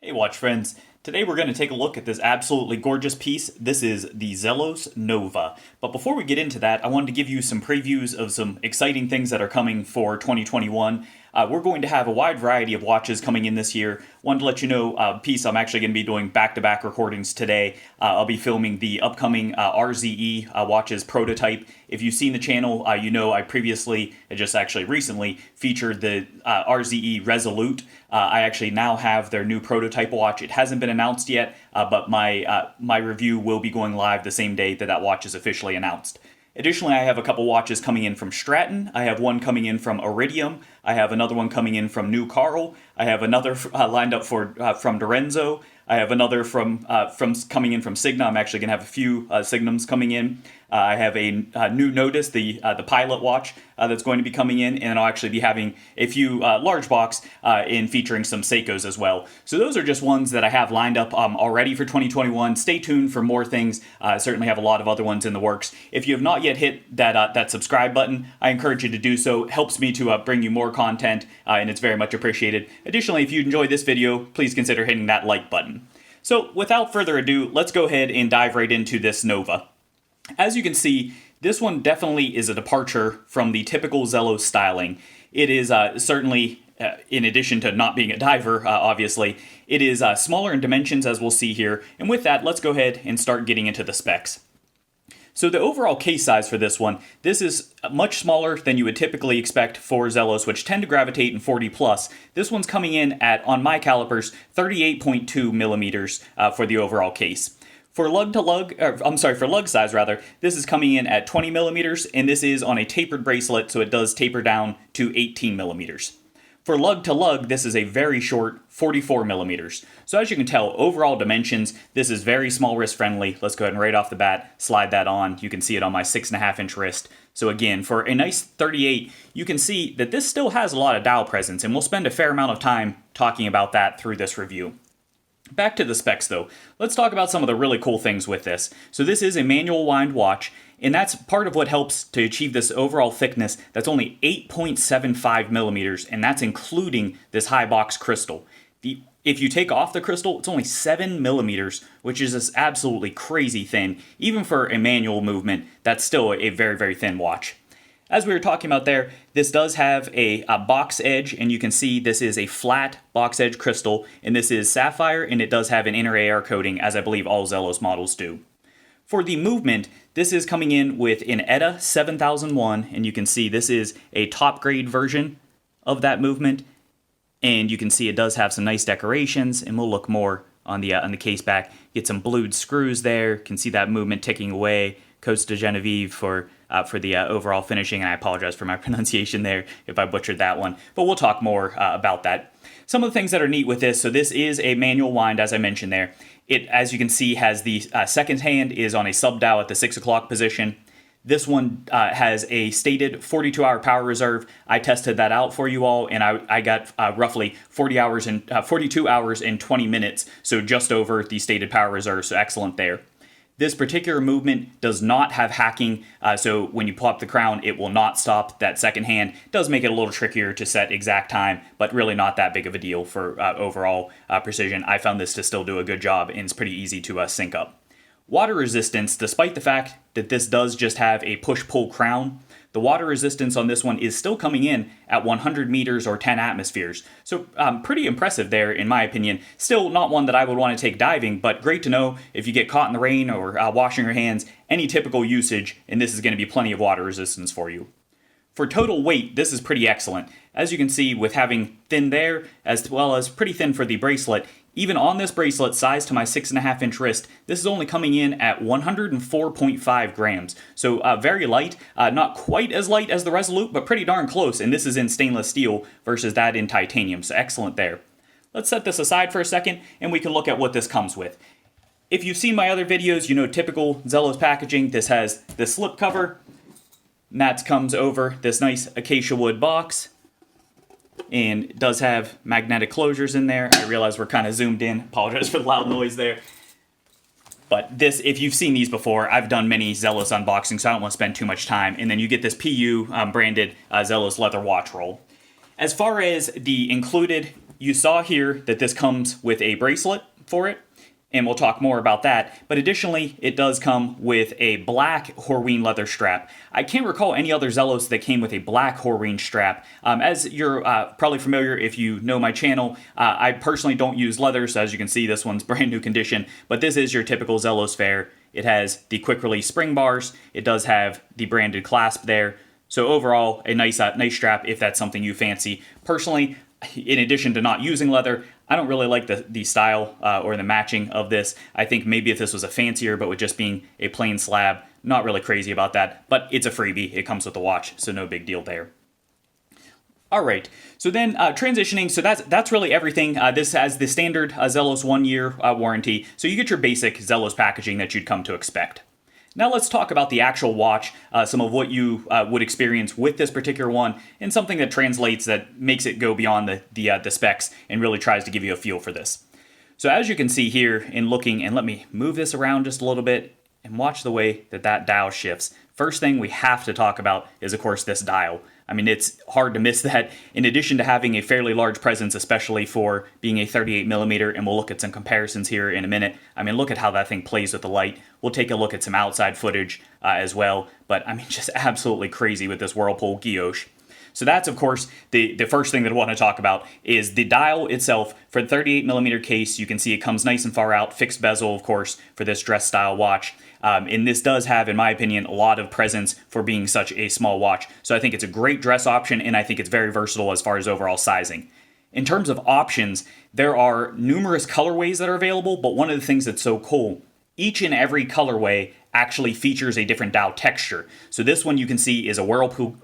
Hey watch friends, today we're going to take a look at this absolutely gorgeous piece. This is the Zelos Nova. But before we get into that, I wanted to give you some previews of some exciting things that are coming for 2021. We're going to have a wide variety of watches coming in this year. Wanted to let you know, piece I'm actually going to be doing back-to-back recordings today. I'll be filming the upcoming RZE watches prototype. If you've seen the channel, you know I previously, just actually recently, featured the RZE Resolute. I actually now have their new prototype watch. It hasn't been announced yet, but my review will be going live the same day that watch is officially announced. Additionally, I have a couple watches coming in from Stratton. I have one coming in from Iridium. I have another one coming in from New Carl. I have another lined up from Dorenzo. I have another from coming in from Signa. I'm actually going to have a few Signums coming in. I have a new Notice, the Pilot watch that's going to be coming in, and I'll actually be having a few large box in featuring some Seikos as well. So those are just ones that I have lined up already for 2021. Stay tuned for more things. I certainly have a lot of other ones in the works. If you have not yet hit that subscribe button, I encourage you to do so. It helps me to bring you more content, and it's very much appreciated. Additionally, if you enjoyed this video, please consider hitting that like button. So without further ado, let's go ahead and dive right into this Nova. As you can see, this one definitely is a departure from the typical Zelos styling. It is certainly, in addition to not being a diver, obviously, it is smaller in dimensions, as we'll see here. And with that, let's go ahead and start getting into the specs. So the overall case size for this one, this is much smaller than you would typically expect for Zelos, which tend to gravitate in 40 plus. This one's coming in at, on my calipers, 38.2 millimeters for the overall case. For lug size rather, this is coming in at 20 millimeters, and this is on a tapered bracelet, so it does taper down to 18 millimeters. For lug to lug, this is a very short 44 millimeters. So as you can tell, overall dimensions, this is very small wrist friendly. Let's go ahead and right off the bat, slide that on. You can see it on my 6.5 inch wrist. So again, for a nice 38, you can see that this still has a lot of dial presence, and we'll spend a fair amount of time talking about that through this review. Back to the specs though, let's talk about some of the really cool things with this. So this is a manual wind watch, and that's part of what helps to achieve this overall thickness that's only 8.75 millimeters, and that's including this high box crystal. If you take off the crystal, it's only 7 millimeters, which is just absolutely crazy thin. Even for a manual movement, that's still a very, very thin watch. As we were talking about there, this does have a box edge, and you can see this is a flat box edge crystal, and this is sapphire, and it does have an inner AR coating, as I believe all Zelos models do. For the movement, this is coming in with an ETA 7001, and you can see this is a top grade version of that movement, and you can see it does have some nice decorations, and we'll look more on the case back. Get some blued screws there, can see that movement ticking away. Coast de Genevieve for the overall finishing, and I apologize for my pronunciation there if I butchered that one, but we'll talk more about that. Some of the things that are neat with this, so this is a manual wind, as I mentioned there. It, as you can see, has the second hand is on a sub dial at the 6 o'clock position. This one has a stated 42-hour power reserve. I tested that out for you all, and I got roughly 42 hours and 20 minutes, so just over the stated power reserve, so excellent there. This particular movement does not have hacking, so when you pull up the crown, it will not stop that second hand. It does make it a little trickier to set exact time, but really not that big of a deal for overall precision. I found this to still do a good job, and it's pretty easy to sync up. Water resistance, despite the fact that this does just have a push-pull crown, the water resistance on this one is still coming in at 100 meters or 10 atmospheres. So pretty impressive there, in my opinion. Still not one that I would want to take diving, but great to know if you get caught in the rain or washing your hands, any typical usage, and this is going to be plenty of water resistance for you. For total weight, this is pretty excellent. As you can see, with having thin there, as well as pretty thin for the bracelet, even on this bracelet, size to my 6.5 inch wrist, this is only coming in at 104.5 grams. So very light, not quite as light as the Resolute, but pretty darn close, and this is in stainless steel versus that in titanium, so excellent there. Let's set this aside for a second, and we can look at what this comes with. If you've seen my other videos, you know typical Zelos packaging. This has the slip cover, and that comes over this nice acacia wood box, and it does have magnetic closures in there. I realize we're kind of zoomed in. Apologize for the loud noise there. But this, if you've seen these before, I've done many Zelos unboxings, so I don't want to spend too much time. And then you get this PU branded Zelos leather watch roll. As far as the included you saw here that this comes with a bracelet for it, and we'll talk more about that. But additionally, it does come with a black Horween leather strap. I can't recall any other Zelos that came with a black Horween strap. As you're probably familiar if you know my channel, I personally don't use leather, so as you can see, this one's brand new condition, but this is your typical Zelos fare. It has the quick release spring bars. It does have the branded clasp there. So overall, a nice strap if that's something you fancy. Personally, in addition to not using leather, I don't really like the style or the matching of this. I think maybe if this was a fancier, but with just being a plain slab, not really crazy about that. But it's a freebie. It comes with the watch, so no big deal there. All right, so then transitioning, so that's really everything. This has the standard Zelos 1-year warranty, so you get your basic Zelos packaging that you'd come to expect. Now let's talk about the actual watch, some of what you would experience with this particular one, and something that translates that makes it go beyond the specs and really tries to give you a feel for this. So as you can see here in looking, and let me move this around just a little bit and watch the way that dial shifts. First thing we have to talk about is, of course, this dial. I mean, it's hard to miss that. In addition to having a fairly large presence, especially for being a 38mm, and we'll look at some comparisons here in a minute. I mean, look at how that thing plays with the light. We'll take a look at some outside footage as well. But I mean, just absolutely crazy with this Whirlpool guilloche. So that's, of course, the first thing that I want to talk about is the dial itself. For the 38mm case, you can see it comes nice and far out, fixed bezel, of course, for this dress style watch. And this does have, in my opinion, a lot of presence for being such a small watch. So I think it's a great dress option, and I think it's very versatile as far as overall sizing. In terms of options, there are numerous colorways that are available, but one of the things that's so cool, each and every colorway actually features a different dial texture. So this one you can see is a Whirlpool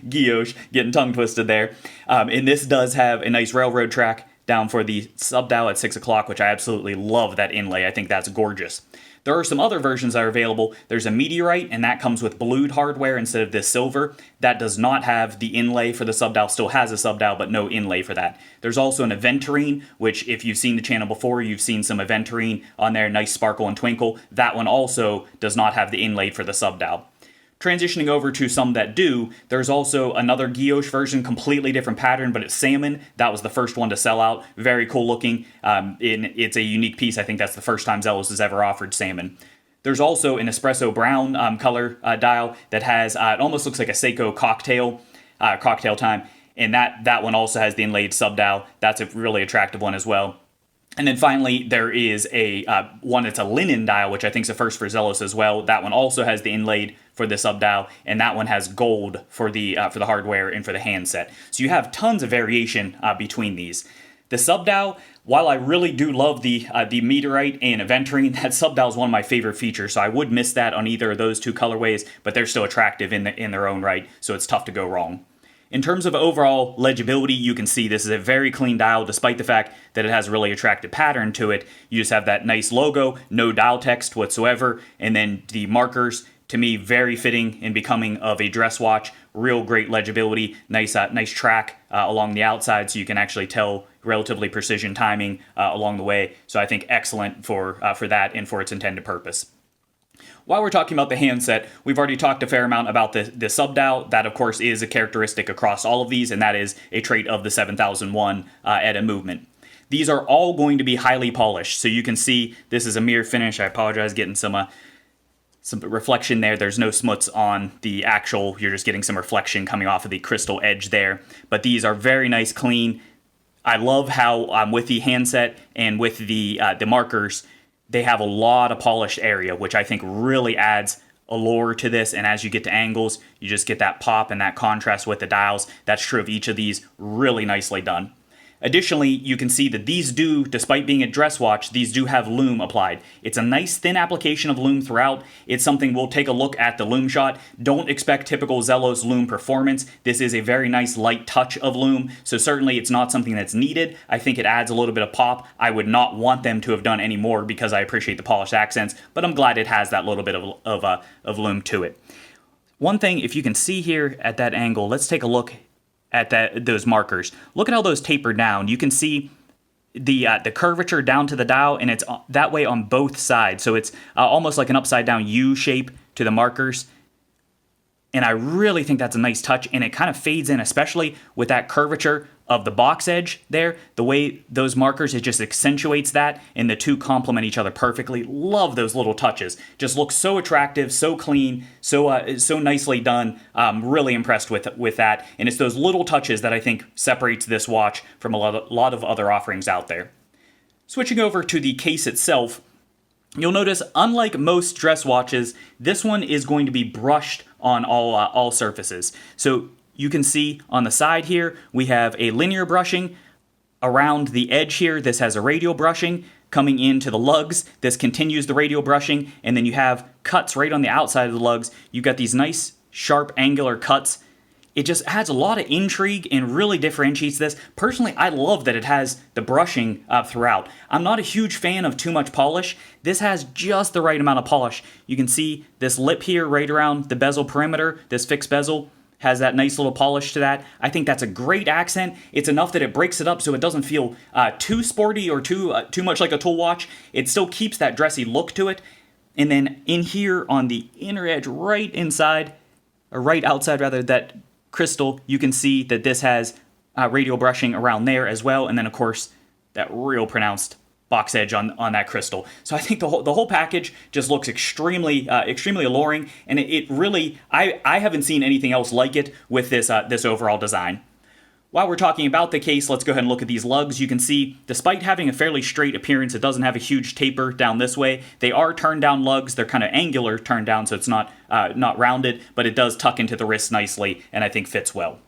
guilloche, getting tongue twisted there. And this does have a nice railroad track down for the sub dial at 6 o'clock, which I absolutely love that inlay. I think that's gorgeous. There are some other versions that are available. There's a meteorite, and that comes with blued hardware instead of this silver. That does not have the inlay for the subdial, still has a subdial, but no inlay for that. There's also an aventurine, which if you've seen the channel before, you've seen some aventurine on there, nice sparkle and twinkle. That one also does not have the inlay for the subdial. Transitioning over to some that do, there's also another guilloche version, completely different pattern, but it's salmon. That was the first one to sell out. Very cool looking. It's a unique piece. I think that's the first time Zelos has ever offered salmon. There's also an espresso brown color dial that has, it almost looks like a Seiko cocktail time. And that one also has the inlaid subdial. That's a really attractive one as well. And then finally, there is a one that's a linen dial, which I think is a first for Zelos as well. That one also has the inlaid for the subdial, and that one has gold for the hardware and for the handset. So you have tons of variation between these. The subdial, while I really do love the meteorite and aventurine, that subdial is one of my favorite features. So I would miss that on either of those two colorways, but they're still attractive in their own right. So it's tough to go wrong. In terms of overall legibility, you can see this is a very clean dial, despite the fact that it has a really attractive pattern to it. You just have that nice logo, no dial text whatsoever, and then the markers, to me, very fitting and becoming of a dress watch. Real great legibility, nice track along the outside, so you can actually tell relatively precision timing along the way. So I think excellent for that and for its intended purpose. While we're talking about the handset, we've already talked a fair amount about the subdial. That, of course, is a characteristic across all of these, and that is a trait of the 7001 ETA movement. These are all going to be highly polished, so you can see this is a mirror finish. I apologize, getting some reflection there. There's no smuts on the actual. You're just getting some reflection coming off of the crystal edge there. But these are very nice, clean. I love how with the handset and with the markers, they have a lot of polished area, which I think really adds allure to this. And as you get to angles, you just get that pop and that contrast with the dials. That's true of each of these. Really nicely done. Additionally, you can see that these do, despite being a dress watch, these do have lume applied. It's a nice thin application of lume throughout. It's something we'll take a look at the lume shot. Don't expect typical Zelos lume performance. This is a very nice light touch of lume, so certainly it's not something that's needed. I think it adds a little bit of pop. I would not want them to have done any more because I appreciate the polished accents, but I'm glad it has that little bit of lume to it. One thing, if you can see here at that angle, let's take a look at those markers. Look at how those taper down. You can see the curvature down to the dial, and it's that way on both sides. So it's almost like an upside down U shape to the markers. And I really think that's a nice touch, and it kind of fades in, especially with that curvature of the box edge there. The way those markers, it just accentuates that, and the two complement each other perfectly. Love those little touches. Just looks so attractive, so clean, so nicely done. Really impressed with that. And it's those little touches that I think separates this watch from a lot of other offerings out there. Switching over to the case itself, you'll notice, unlike most dress watches, this one is going to be brushed on all surfaces. So you can see on the side here, we have a linear brushing. Around the edge here, this has a radial brushing. Coming into the lugs, this continues the radial brushing. And then you have cuts right on the outside of the lugs. You've got these nice, sharp, angular cuts. It just adds a lot of intrigue and really differentiates this. Personally, I love that it has the brushing throughout. I'm not a huge fan of too much polish. This has just the right amount of polish. You can see this lip here right around the bezel perimeter, this fixed bezel, has that nice little polish to that. I think that's a great accent. It's enough that it breaks it up so it doesn't feel too sporty or too much like a tool watch. It still keeps that dressy look to it. And then in here on the inner edge, right inside, or right outside rather, that crystal, you can see that this has radial brushing around there as well, and then of course that real pronounced box edge on that crystal. So I think the whole package just looks extremely alluring, and it really, I haven't seen anything else like it with this overall design. While we're talking about the case, let's go ahead and look at these lugs. You can see, despite having a fairly straight appearance, it doesn't have a huge taper down this way. They are turned down lugs. They're kind of angular turned down, so it's not rounded, but it does tuck into the wrist nicely, and I think fits well.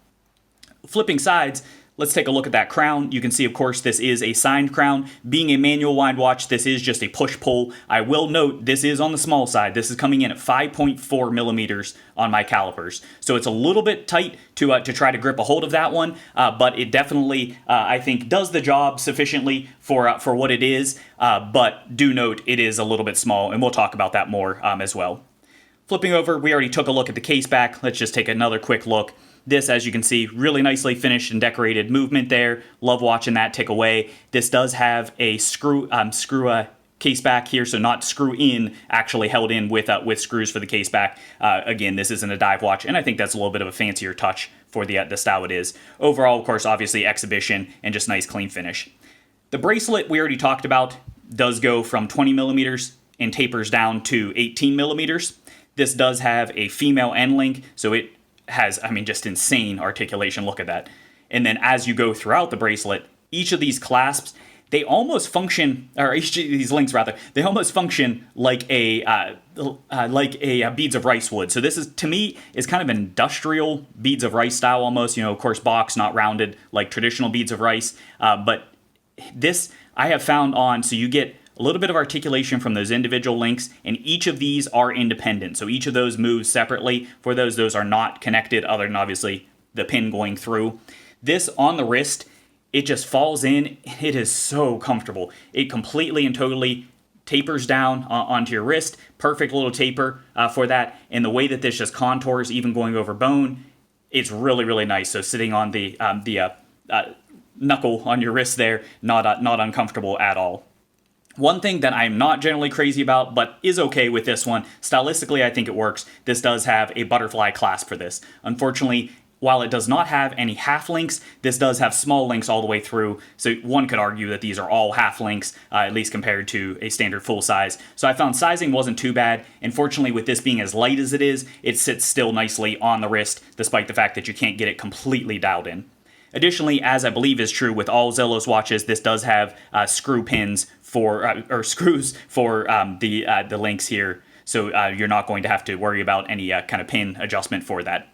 Flipping sides, let's take a look at that crown. You can see, of course, this is a signed crown. Being a manual wind watch, this is just a push-pull. I will note, this is on the small side. This is coming in at 5.4 millimeters on my calipers. So it's a little bit tight to try to grip a hold of that one, but it definitely, I think, does the job sufficiently for what it is. But do note, it is a little bit small, and we'll talk about that more as well. Flipping over, we already took a look at the case back. Let's just take another quick look. This, as you can see, really nicely finished and decorated movement there. Love watching that tick away. This does have a screw case back here, so not screw in, actually held in with screws for the case back. Again, this isn't a dive watch, and I think that's a little bit of a fancier touch for the style it is. Overall, of course, obviously exhibition and just nice clean finish. The bracelet we already talked about does go from 20 millimeters and tapers down to 18 millimeters. This does have a female end link, so it has, I mean, just insane articulation. Look at that. And then as you go throughout the bracelet, each of these clasps, they almost function, or each of these links rather, they almost function like a beads of rice would. So this is, to me, is kind of an industrial beads of rice style almost. You know, of course, box, not rounded like traditional beads of rice. But this I have found on, so you get a little bit of articulation from those individual links, and each of these are independent. So each of those moves separately. For those are not connected, other than obviously the pin going through. This on the wrist, it just falls in. It is so comfortable. It completely and totally tapers down onto your wrist. Perfect little taper for that. And the way that this just contours, even going over bone, it's really, really nice. So sitting on the knuckle on your wrist there, not uncomfortable at all. One thing that I'm not generally crazy about, but is okay with this one, stylistically I think it works, this does have a butterfly clasp for this. Unfortunately, while it does not have any half links, this does have small links all the way through, so one could argue that these are all half links, at least compared to a standard full size. So I found sizing wasn't too bad, and fortunately with this being as light as it is, it sits still nicely on the wrist, despite the fact that you can't get it completely dialed in. Additionally, as I believe is true with all Zelos watches, this does have screw pins or screws for the links here, so you're not going to have to worry about any kind of pin adjustment for that.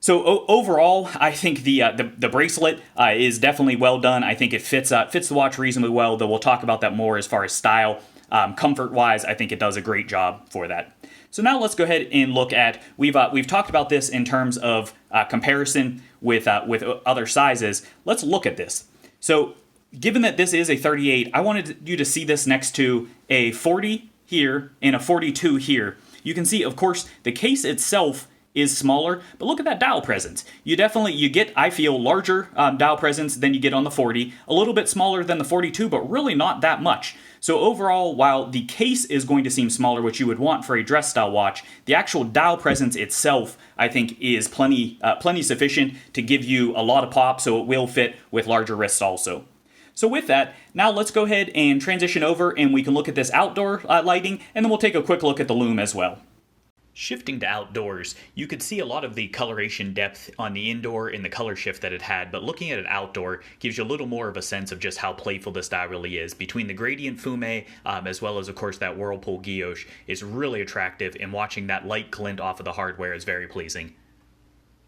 So overall, I think the bracelet is definitely well done. I think it fits the watch reasonably well, though we'll talk about that more as far as style. Comfort-wise, I think it does a great job for that. So now let's go ahead and look at, we've talked about this in terms of comparison with other sizes. Let's look at this. So given that this is a 38, I wanted you to see this next to a 40 here and a 42 here. You can see, of course, the case itself is smaller, but look at that dial presence. You get, I feel, larger dial presence than you get on the 40, a little bit smaller than the 42, but really not that much. So overall, while the case is going to seem smaller, which you would want for a dress style watch, the actual dial presence itself, I think, is plenty sufficient to give you a lot of pop, so it will fit with larger wrists also. So with that, now let's go ahead and transition over and we can look at this outdoor lighting, and then we'll take a quick look at the lume as well. Shifting to outdoors, you could see a lot of the coloration depth on the indoor in the color shift that it had, but looking at it outdoor gives you a little more of a sense of just how playful this dial really is. Between the gradient fume, as well as, of course, that whirlpool guilloche, is really attractive, and watching that light glint off of the hardware is very pleasing.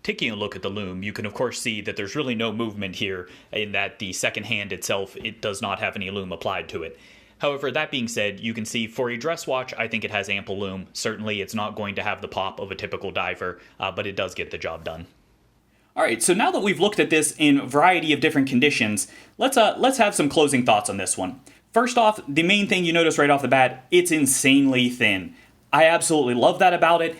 Taking a look at the lume, you can of course see that there's really no movement here, in that the second hand itself, it does not have any lume applied to it. However, that being said, you can see for a dress watch, I think it has ample lume. Certainly, it's not going to have the pop of a typical diver, but it does get the job done. Alright, so now that we've looked at this in a variety of different conditions, let's have some closing thoughts on this one. First off, the main thing you notice right off the bat, it's insanely thin. I absolutely love that about it.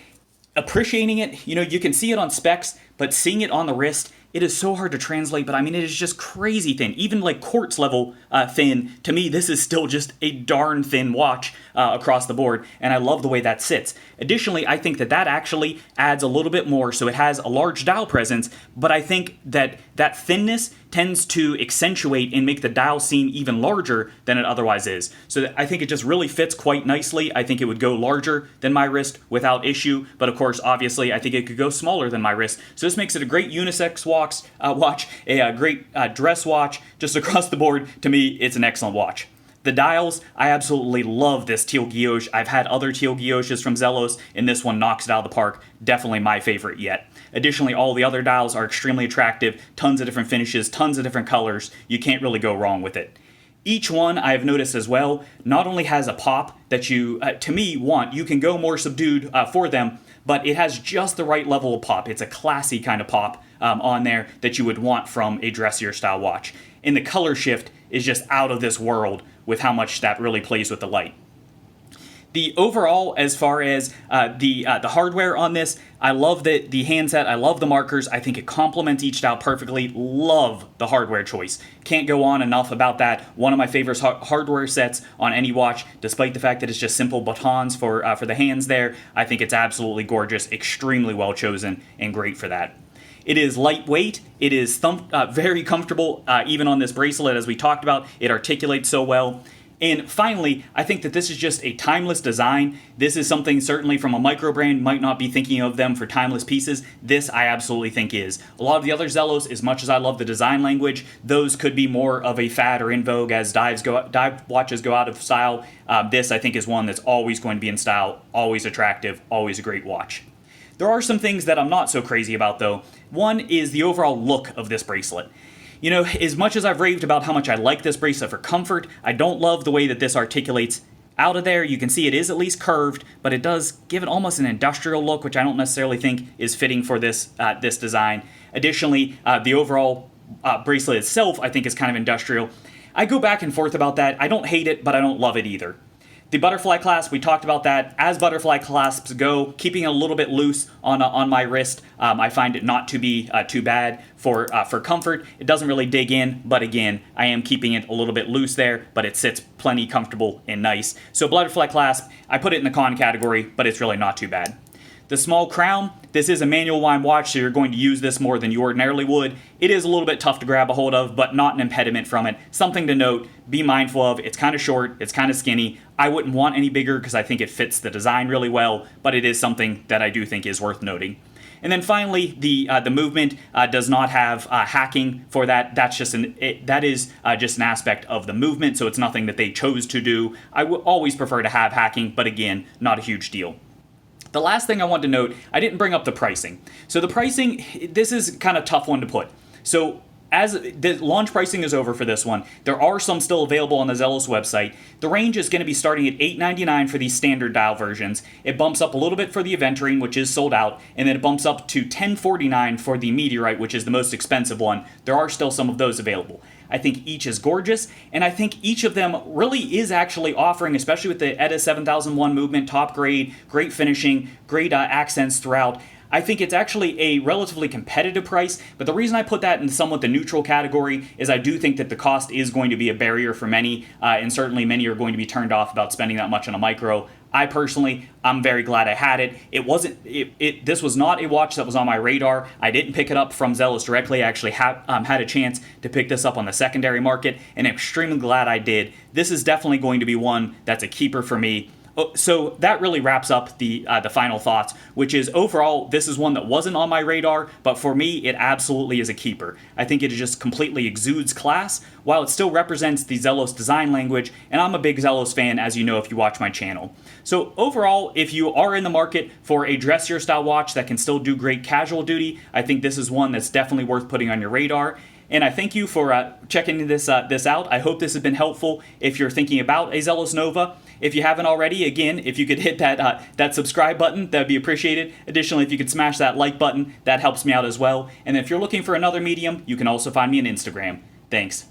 Appreciating it, you can see it on specs, but seeing it on the wrist, it is so hard to translate, but I mean, it is just crazy thin. Even like quartz level thin, to me, this is still just a darn thin watch across the board, and I love the way that sits. Additionally, I think that actually adds a little bit more, so it has a large dial presence, but I think that thinness tends to accentuate and make the dial seem even larger than it otherwise is. So I think it just really fits quite nicely. I think it would go larger than my wrist without issue, but of course, obviously, I think it could go smaller than my wrist. So this makes it a great unisex watch, a great dress watch, just across the board. To me, it's an excellent watch. The dials, I absolutely love this teal guilloche. I've had other teal guilloches from Zelos, and this one knocks it out of the park. Definitely my favorite yet. Additionally, all the other dials are extremely attractive, tons of different finishes, tons of different colors. You can't really go wrong with it. Each one, I have noticed as well, not only has a pop that you, to me, want. You can go more subdued for them, but it has just the right level of pop. It's a classy kind of pop on there that you would want from a dressier style watch. And the color shift is just out of this world with how much that really plays with the light. The overall, as far as the hardware on this, I love the handset, I love the markers, I think it complements each dial perfectly, love the hardware choice. Can't go on enough about that. One of my favorite hardware sets on any watch, despite the fact that it's just simple buttons for the hands there. I think it's absolutely gorgeous, extremely well chosen, and great for that. It is lightweight, it is very comfortable, even on this bracelet as we talked about, it articulates so well. And finally, I think that this is just a timeless design. This is something certainly from a micro brand might not be thinking of them for timeless pieces. This I absolutely think is. A lot of the other Zelos, as much as I love the design language, those could be more of a fad or in vogue as dive watches go out of style. This I think is one that's always going to be in style, always attractive, always a great watch. There are some things that I'm not so crazy about though. One is the overall look of this bracelet. As much as I've raved about how much I like this bracelet for comfort, I don't love the way that this articulates out of there. You can see it is at least curved, but it does give it almost an industrial look, which I don't necessarily think is fitting for this design. Additionally, the overall bracelet itself, I think, is kind of industrial. I go back and forth about that. I don't hate it, but I don't love it either. The butterfly clasp, we talked about that. As butterfly clasps go, keeping it a little bit loose on my wrist, I find it not to be too bad for comfort. It doesn't really dig in, but again, I am keeping it a little bit loose there, but it sits plenty comfortable and nice. So butterfly clasp, I put it in the con category, but it's really not too bad. The small crown, this is a manual wind watch, so you're going to use this more than you ordinarily would. It is a little bit tough to grab a hold of, but not an impediment from it. Something to note, be mindful of, it's kind of short, it's kind of skinny. I wouldn't want any bigger because I think it fits the design really well, but it is something that I do think is worth noting. And then finally, the movement does not have hacking for that. That is just an aspect of the movement, so it's nothing that they chose to do. I would always prefer to have hacking, but again, not a huge deal. The last thing I want to note, I didn't bring up the pricing. So the pricing, this is kind of a tough one to put. So as the launch pricing is over for this one, there are some still available on the Zelos website. The range is going to be starting at $8.99 for these standard dial versions. It bumps up a little bit for the Aventurine, which is sold out, and then it bumps up to $10.49 for the Meteorite, which is the most expensive one. There are still some of those available. I think each is gorgeous, and I think each of them really is actually offering, especially with the ETA 7001 movement, top grade, great finishing, great accents throughout. I think it's actually a relatively competitive price, but the reason I put that in somewhat the neutral category is I do think that the cost is going to be a barrier for many, and certainly many are going to be turned off about spending that much on a micro. I personally, I'm very glad I had it. This was not a watch that was on my radar. I didn't pick it up from Zelos directly. I actually had a chance to pick this up on the secondary market, and I'm extremely glad I did. This is definitely going to be one that's a keeper for me. So that really wraps up the final thoughts, which is overall, this is one that wasn't on my radar, but for me, it absolutely is a keeper. I think it just completely exudes class, while it still represents the Zelos design language, and I'm a big Zelos fan, as you know if you watch my channel. So overall, if you are in the market for a dressier style watch that can still do great casual duty, I think this is one that's definitely worth putting on your radar. And I thank you for checking this out. I hope this has been helpful if you're thinking about a Zelos Nova. If you haven't already, again, if you could hit that subscribe button, that would be appreciated. Additionally, if you could smash that like button, that helps me out as well. And if you're looking for another medium, you can also find me on Instagram. Thanks.